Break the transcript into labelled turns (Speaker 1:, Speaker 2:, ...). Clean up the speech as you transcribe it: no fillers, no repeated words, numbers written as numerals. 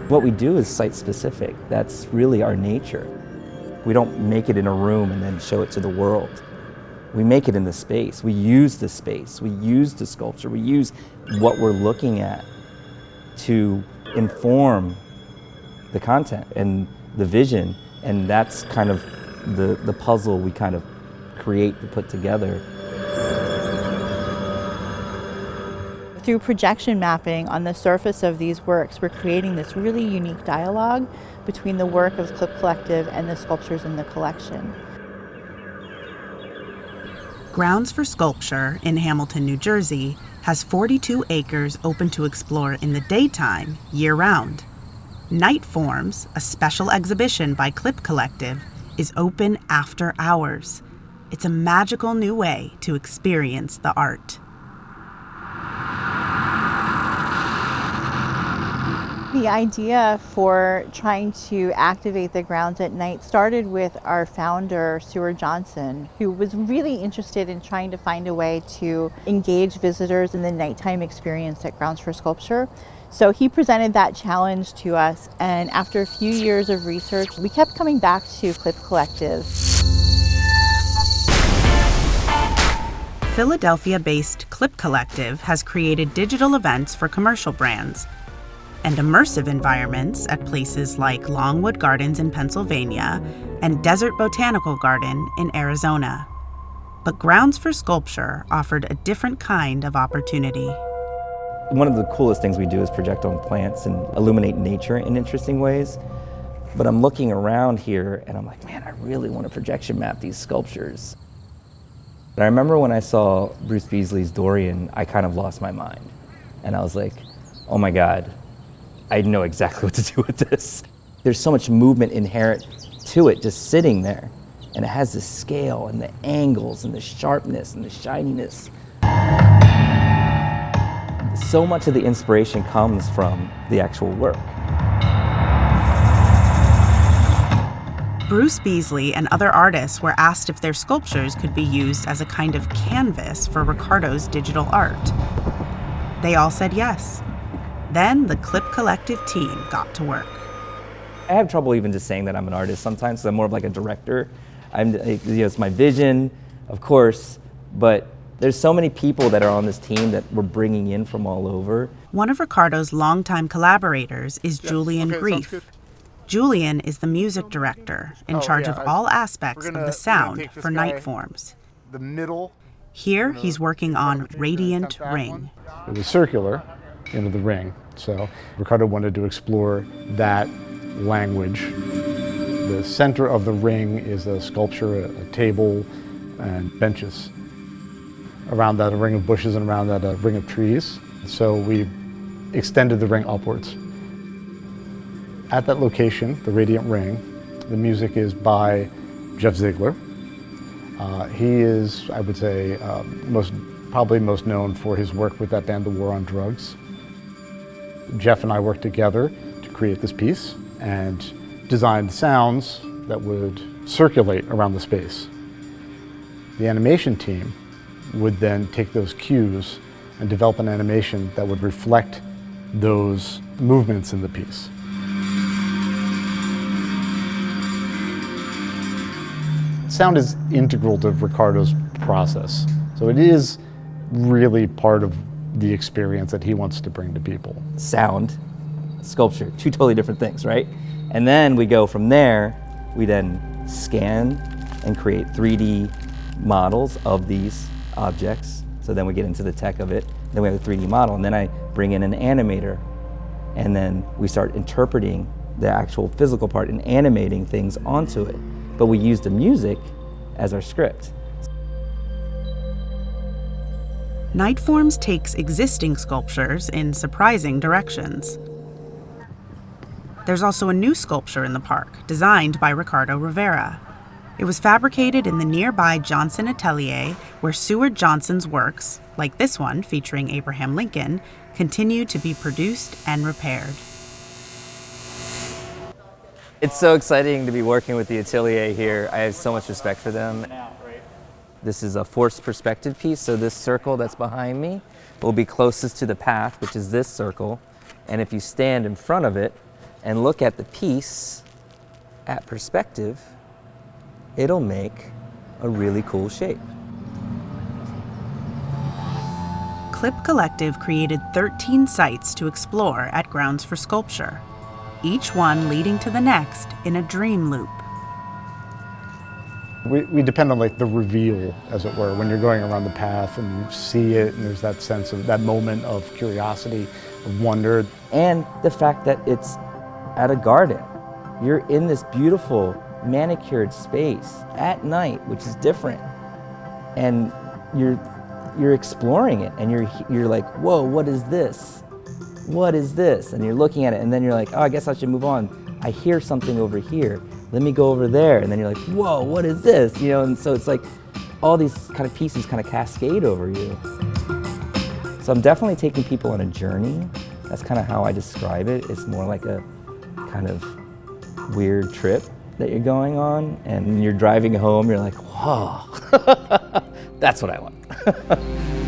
Speaker 1: What we do is site-specific. That's really our nature. We don't make it in a room and then show it to the world. We make it in the space. We use the space. We use the sculpture. We use what we're looking at to inform the content and the vision. And that's kind of the puzzle we kind of create and put together.
Speaker 2: Through projection mapping on the surface of these works, we're creating this really unique dialogue between the work of Klip Collective and the sculptures in the collection.
Speaker 3: Grounds for Sculpture in Hamilton, New Jersey has 42 acres open to explore in the daytime, year-round. Night Forms, a special exhibition by Klip Collective, is open after hours. It's a magical new way to experience the art.
Speaker 2: The idea for trying to activate the grounds at night started with our founder, Susan Wallner, who was really interested in trying to find a way to engage visitors in the nighttime experience at Grounds for Sculpture. So he presented that challenge to us, and after a few years of research, we kept coming back to Klip Collective.
Speaker 3: Philadelphia-based Klip Collective has created digital events for commercial brands and immersive environments at places like Longwood Gardens in Pennsylvania and Desert Botanical Garden in Arizona. But Grounds for Sculpture offered a different kind of opportunity.
Speaker 1: One of the coolest things we do is project on plants and illuminate nature in interesting ways. But I'm looking around here and I'm like, man, I really want to projection map these sculptures. But I remember when I saw Bruce Beasley's Dorian, I kind of lost my mind. And I was like, oh my God, I know exactly what to do with this. There's so much movement inherent to it just sitting there. And it has the scale and the angles and the sharpness and the shininess. So much of the inspiration comes from the actual work.
Speaker 3: Bruce Beasley and other artists were asked if their sculptures could be used as a kind of canvas for Ricardo's digital art. They all said yes. Then the Klip Collective team got to work.
Speaker 1: I have trouble even just saying that I'm an artist sometimes, because I'm more of like a director. It's my vision, of course, but there's so many people that are on this team that we're bringing in from all over.
Speaker 3: One of Ricardo's longtime collaborators is Julian Grief. Julian is the music director in charge of all aspects of the sound for Night Forms. Here, he's working on Radiant Ring.
Speaker 4: It was circular into the ring, so Ricardo wanted to explore that language. The center of the ring is a sculpture, a table, and benches. Around that, a ring of bushes, and around that, a ring of trees. So we extended the ring upwards. At that location, the Radiant Ring, the music is by Jeff Ziegler. He is, I would say, probably most known for his work with that band, The War on Drugs. Jeff and I worked together to create this piece and designed sounds that would circulate around the space. The animation team would then take those cues and develop an animation that would reflect those movements in the piece. Sound is integral to Ricardo's process, so it is really part of the experience that he wants to bring to people.
Speaker 1: Sound, sculpture, two totally different things, right? And then we go from there, we then scan and create 3D models of these objects. So then we get into the tech of it, then we have a 3D model, and then I bring in an animator, and then we start interpreting the actual physical part and animating things onto it. But we use the music as our script.
Speaker 3: Night Forms takes existing sculptures in surprising directions. There's also a new sculpture in the park, designed by Ricardo Rivera. It was fabricated in the nearby Johnson Atelier, where Seward Johnson's works, like this one featuring Abraham Lincoln, continue to be produced and repaired.
Speaker 5: It's so exciting to be working with the Atelier here. I have so much respect for them.
Speaker 1: This is a forced perspective piece, so this circle that's behind me will be closest to the path, which is this circle. And if you stand in front of it and look at the piece at perspective, it'll make a really cool shape.
Speaker 3: Klip Collective created 13 sites to explore at Grounds for Sculpture, each one leading to the next in a dream loop.
Speaker 4: We depend on like the reveal, as it were, when you're going around the path and you see it and there's that sense of that moment of curiosity, of wonder.
Speaker 1: And the fact that it's at a garden. You're in this beautiful manicured space at night, which is different. And you're exploring it and you're like, whoa, what is this? What is this? And you're looking at it and then you're like, oh, I guess I should move on. I hear something over here. Let me go over there. And then you're like, whoa, what is this? You know, and so it's like all these kind of pieces kind of cascade over you. So I'm definitely taking people on a journey. That's kind of how I describe it. It's more like a kind of weird trip that you're going on, and you're driving home, you're like, whoa, that's what I want.